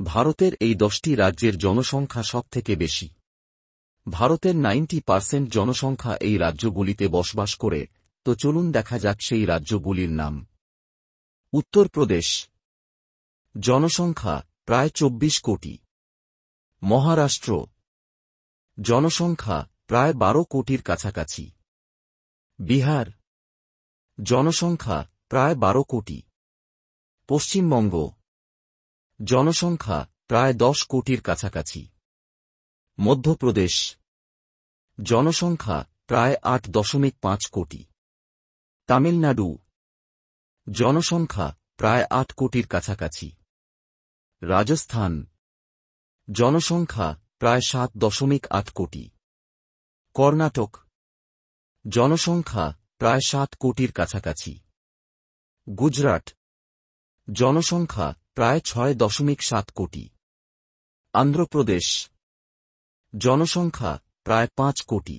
ভারতের এই 10টি রাজ্যের জনসংখ্যা সবথেকে বেশি। ভারতের 90% জনসংখ্যা এই রাজ্যগুলিতে বসবাস করে, তো চলুন দেখা যাক সেই রাজ্যগুলির নাম। উত্তরপ্রদেশ, জনসংখ্যা প্রায় 24 কোটি। মহারাষ্ট্র, জনসংখ্যা প্রায় 12 কোটির কাছাকাছি। বিহার, জনসংখ্যা প্রায় 12 কোটি। পশ্চিমবঙ্গ, জনসংখ্যা প্রায় 10 কোটির কাছাকাছি। মধ্যপ্রদেশ, জনসংখ্যা প্রায় 8.5 কোটি। তামিলনাড়ু, জনসংখ্যা প্রায় 8 কোটির কাছাকাছি। রাজস্থান, জনসংখ্যা প্রায় 7.8 কোটি। কর্ণাটক, জনসংখ্যা প্রায় 7 কোটির কাছাকাছি। গুজরাট, জনসংখ্যা প্রায় 6.7 কোটি। অন্ধ্রপ্রদেশ, জনসংখ্যা প্রায় 5 কোটি।